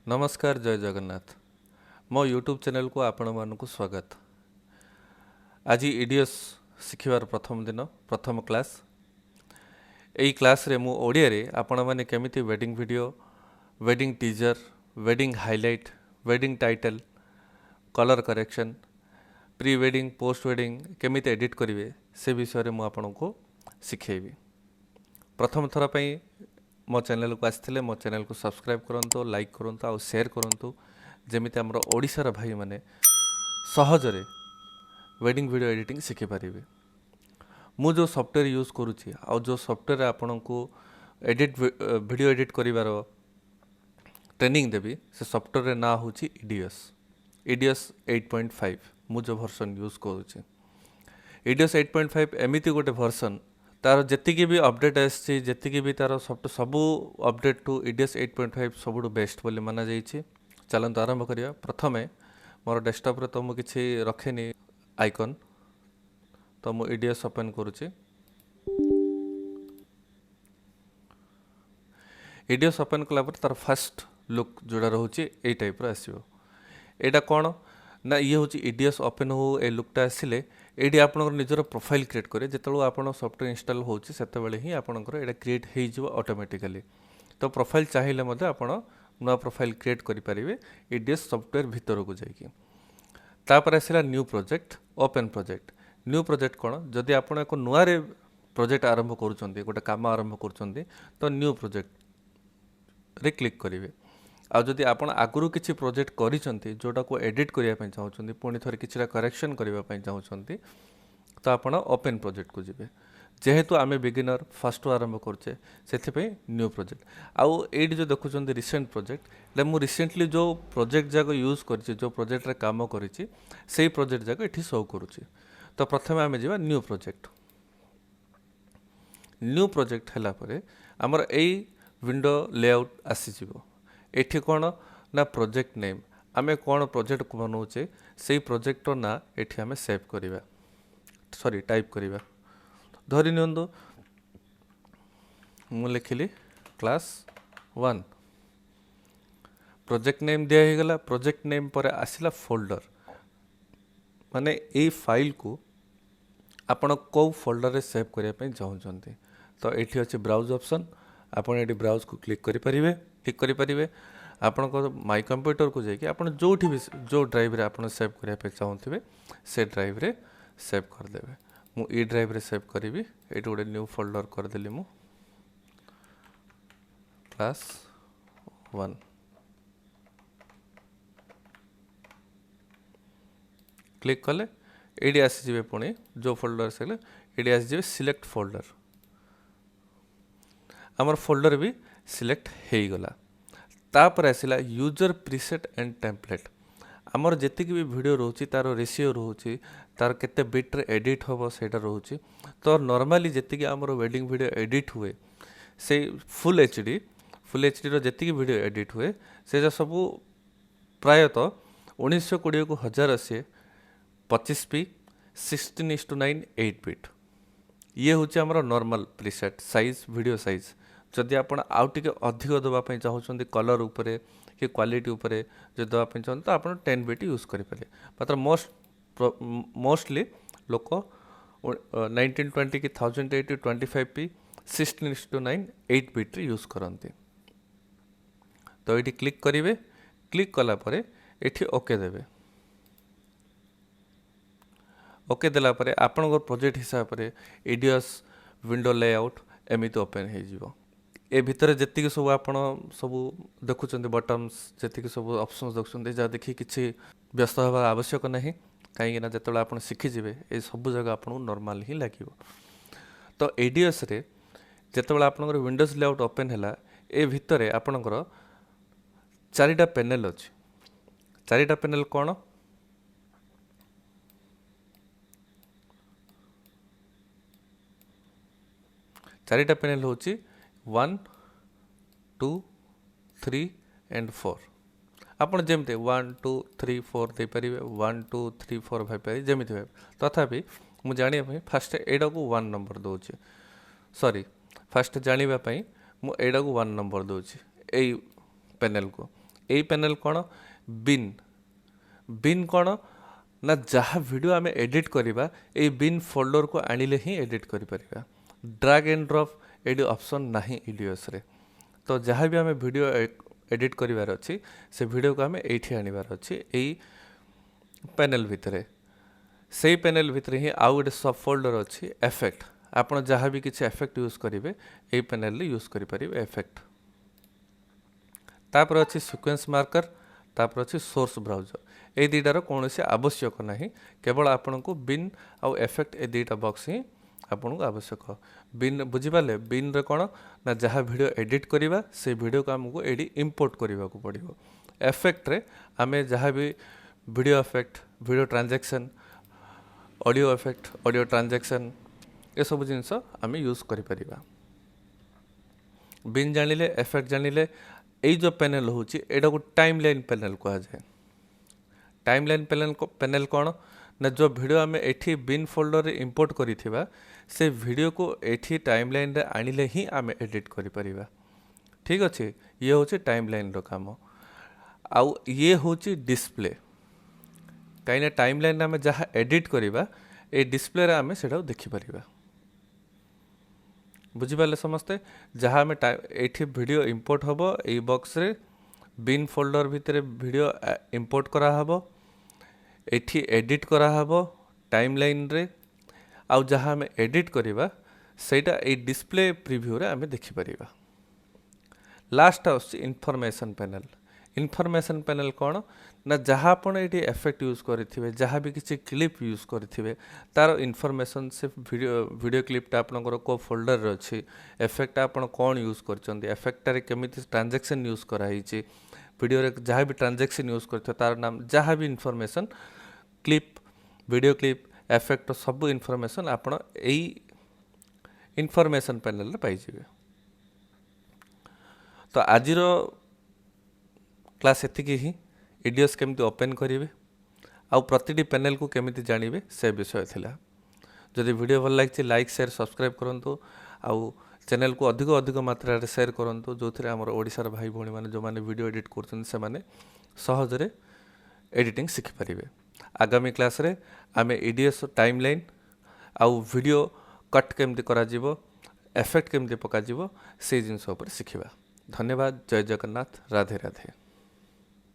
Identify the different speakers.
Speaker 1: नमस्कार जय जगन्नाथ मो यूट्यूब चैनल को आपण मानक स्वागत। आज ईडीएस शिखिबार प्रथम दिन प्रथम क्लास। यही क्लास रे मु ओडिया रे आपण माने केमिति wedding video, wedding teaser, wedding highlight, wedding title, colour correction, pre wedding post wedding केमिति एडिट करिवे से विषय रे मु आपण को सिखेबी। प्रथम थर पई मो चैनल को आसथिले मो चैनल को सब्सक्राइब करंतु, लाइक करंतु और शेयर करंतु, जेमिति हमर ओडिशार भाई माने सहजरे वेडिंग वीडियो एडिटिंग शिखि पारिबे। मु जो सॉफ्टवेयर यूज करूची आ जो सॉफ्टवेयर आपन को वीडियो एडिट करिवार ट्रेनिंग देबी से सॉफ्टवेयर रे ना होची ईडीएस 8.5 मु जो वर्जन यूज करूची। ईडीएस 8.5 एमिति गोटे वर्जन तार जेतिकी भी अपडेट आसी जेतिकी भी तार सबू अपडेट टू ईडीएस 8.5 सबुठु बेस्ट बोली माना जाइछि। चलंतु आरंभ करिया। प्रथमे मोर डेस्कटॉप रे तो मु किछि रखेनी आइकन, तो मु ईडीएस ओपन करूछि। ईडीएस ओपन कला पर तार फर्स्ट लुक जोड़ा रहउछि ए टाइप रो आसीबो। एटा कोन ना ये होची ईडीएस ओपन हो ए लुकटा आसिले एडी आपनकर निजर प्रोफाइल क्रिएट करे। जेतलो आपन सॉफ्टवेयर इंस्टॉल होची सेते बेले ही आपनकर एटा क्रिएट हेइ जिवो ऑटोमेटिकली। तो प्रोफाइल चाहिए मते आपण नवा प्रोफाइल क्रिएट करि परिबे ईडीएस सॉफ्टवेयर भीतर को जाइकी। तापर आसिला new project, open project. New project कोन जदि आपण एको नुआ रे प्रोजेक्ट आरंभ करूचंती, गोटे काम आरंभ करूचंती, तो न्यू प्रोजेक्ट रे क्लिक करिवे। आ जदि आपण आगुरु किछि प्रोजेक्ट करिसंती जोटा को एडिट करिया पय चाहउछंती, पुणी थोर किछिरा करेक्शन करिया पय चाहउछंती, तो आपण ओपन प्रोजेक्ट को जिवे। जेहेतु आमे बिगिनर फर्स्ट आरंभ करछे सेथि पय न्यू प्रोजेक्ट। आउ एडी जो देखुचंती रिसेंट प्रोजेक्ट, ले मु रिसेंटली जो प्रोजेक्ट जाको यूज करछि, जो प्रोजेक्ट रे काम करिछि सेही प्रोजेक्ट जाको एठी शो करूछि। तो प्रथमे आमे जिवा न्यू प्रोजेक्ट। न्यू प्रोजेक्ट हला परे हमर एई विंडो लेआउट आसी जिवो। एठी कोन ना प्रोजेक्ट नेम, आमे कोन प्रोजेक्ट को बनाउछे सेही प्रोजेक्ट रो ना एठी आमे सेव करिवा, सॉरी टाइप करिवा। धरि नियंदो मु लिखिली क्लास 1। प्रोजेक्ट नेम दिया हे गला। प्रोजेक्ट नेम पर आसिला फोल्डर, माने ए फाइल को आपण को फोल्डर रे सेव करिया पे चाहउछंती। तो एठी अछि ब्राउज ऑप्शन, आपण एठी ब्राउज को क्लिक करि परिबे। क्लिक करि परिबे आपण को माय कंप्यूटर को जाइके आपण जोठी भी जो ड्राइव रे आपण सेव करिया पे चाहउथिबे से ड्राइव रे सेव कर देबे। मु ई ड्राइव रे सेव करिवि। एठी गोटे न्यू फोल्डर कर देली मु क्लास 1। क्लिक कले एडी आसी जिवे, पुणी जो फोल्डर से एडी आसी जिवे सिलेक्ट फोल्डर। हमर फोल्डर भी सिलेक्ट हेइ गला। तापर आसिला यूजर प्रीसेट एंड टेम्पलेट। आमर जेतिक भी वीडियो रहउची तार रेशियो रहउची, तार केते बिट रे एडिट होबो सेटा रहउची। तो नॉर्मली जेतिक आमर वेडिंग वीडियो एडिट हुए से फुल एचडी रो जेतिक वीडियो एडिट हुए से सब प्रायतः 1920 को 1080 25p 16:9 8 बिट। ये होची हमर normal preset size, video size. जदि आपण आउ टिके अधिक दबा पय चाहउछंती कलर उपरे कि क्वालिटी उपरे जे दबा पय चाहन, तो आपण 10 बिट यूज करि पारे। मात्र मोस्टली लोक 1920 की 1080 25p 16:9 8 बिट रे यूज करंती। तो एठी क्लिक करिवे। क्लिक कला परे एठी ओके देबे। ओके देला परे आपन प्रोजेक्ट हिसाब परे ईडीएस विंडो लेआउट एमिति ओपन हे जिवो। ए भितर जेतिक सब आपण सब देखुचंती बटन्स, जेतिक सब ऑप्शंस देखुचंती, जा देखि किछि व्यस्त हवा आवश्यक नाही। काहे ना जेतले आपण सिखि जिवे ए सब जगह आपण नॉर्मल ही लागिवो। तो ईडीएस रे जेतले आपनकर विंडोज लेआउट ओपन हैला, ए भितरे आपनकर चारिटा पैनल अछि। चारिटा पैनल कोन? चारिटा पैनल होची 1 2 3 एंड 4। आपण जेमते 1 2 3 4 दे परिबे, 1 2 3 4 भाई पारि जेमिति भाई। तथापि मु जानिया पई फास्ट एडा को 1 नंबर दोछि। सॉरी, फास्ट जानिबा पई मु एडा को 1 नंबर दोछि एई पैनल को। यही पैनल कौन बिन बिन कौन ना जहाँ वीडियो आम एडिट करवा ये बिन फोल्डर को आनिले ही एडिट करिपरिबा ड्रैग एंड ड्रॉप एडी ऑप्शन नहीं इडियस रे तो जहाँ भी आम वीडियो एडिट करिवार अछि से वीडियो को आम एठी आनिबार अछि एई पैनल भितरे से पैनल भितरे ही आउ गोटे सब फोल्डर अछि इफेक्ट आपण जहाँ भी किसी इफेक्ट यूज करेंगे यही पैनल यूज करेंगे इफेक्ट तापर अच्छी सिक्वेंस मार्कर तापर अच्छी सोर्स ब्राउजर ये दुटार कौन से आवश्यक ना केवल आपण को बिन आउ इफेक्ट ए दुटा बॉक्स ही आपन को आवश्यक बिन बुझीपारे बिन रे कौन ना जहाँ वीडियो एडिट करवा से वीडियो को आमको एडी इंपोर्ट करने को पड़ो इफेक्ट रे आमे जहाँ भी video effect video transaction audio effect audio transaction ये सब जिनस आम यूज करिपरिबा बिन जानिले इफेक्ट जानिले यही जो पैनल होची एटा को टाइमलाइन पैनल कहा जाए टाइमलाइन पैनल कौन ना जो वीडियो आम एठी बिन फोल्डर रे इंपोर्ट करिथिबा से वीडियो को एठी टाइमलाइन रे आनिले ही आम एडिट करिपरिबा ठीक अच्छे ये होची टाइमलाइन रो काम आउ ये होची डिस्प्ले कहीं टाइमलाइन आम जहाँ एडिट करवा ए डिस्प्ले रे आम से देखिपर बुझिपारे समस्ते जहाँ आम एठी वीडियो इंपोर्ट हम यही बॉक्स रे बिन फोल्डर भितर वीडियो इंपोर्ट करा हबो एठी एडिट करा हबो टाइमलाइन रे आउ जहाँ आम एडिट करवा सेटा ए डिस्प्ले प्रीव्यू रे आम देखिपर लास्ट आउस इनफॉरमेशन पैनल कौन ना जहाँ आप इफेक्ट यूज करेंगे जहाँ भी किसी क्लिप यूज करेंगे तार इनफॉरमेशन से वीडियो क्लिपटा आपंकर को फोल्डर अच्छी इफेक्ट आप कौन यूज कर इफेक्टारे केमी ट्रांजैक्शन यूज कराई वीडियो रे जहाँ भी ट्रांजैक्शन यूज कर तार नाम जहाँ भी information clip video clip effect सब इनफॉरमेशन आपण यही इनफॉरमेशन पैनल पाइबे तो आज क्लास एतिकी ही इडियस केमती ओपन करेंगे आउ प्रतिटी पैनल को केमिति जानिबे से विषय थिला जदि वीडियो भल लागिछि लाइक शेयर सब्सक्राइब करंतु आउ चैनल को अधिक अधिक मात्रा रे शेयर करंतु जो थिरे हमर ओडिसार भाई भौणी माने जो माने वीडियो एडिट करछन से माने सहजरे एडिटिंग सिखि परिबे आगामी क्लास रे आमे इडियस टाइमलाइन आउ वीडियो कट केमती करा जिवो इफेक्ट केमती पका जिवो से जिंस ऊपर सिखिबा धन्यवाद जय जगन्नाथ राधे राधे।